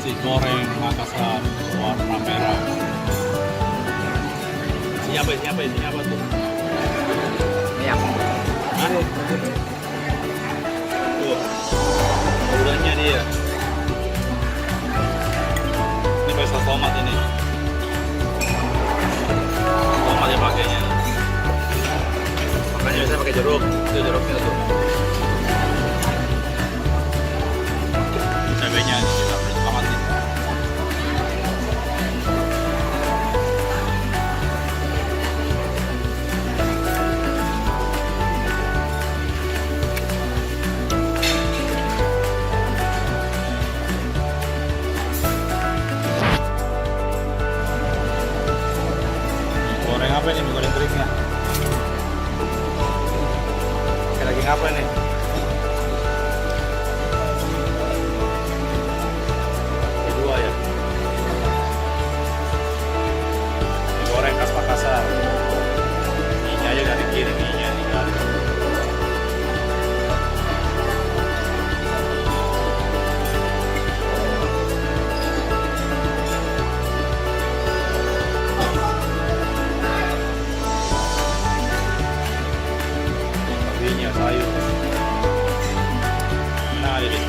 nasi goreng Makassar warna merah. Isinya apa tuh? Minyak. Hah? Tuh, udahnya dia. Ini pesta tomat ini. Tomat yang pakainya. Makanya biasanya pakai jeruk. Itu jeruknya tuh. Cabenya ini juga tomat ini. Goreng apa ini? Goreng keringnya. Pakai daging apa nih? Kedua ya. Ini goreng khas Makassar. Minyak aja dari kiri, minyak nih kan. Minyak sayur. Nah, ini.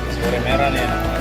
Nasi goreng merah nih enak.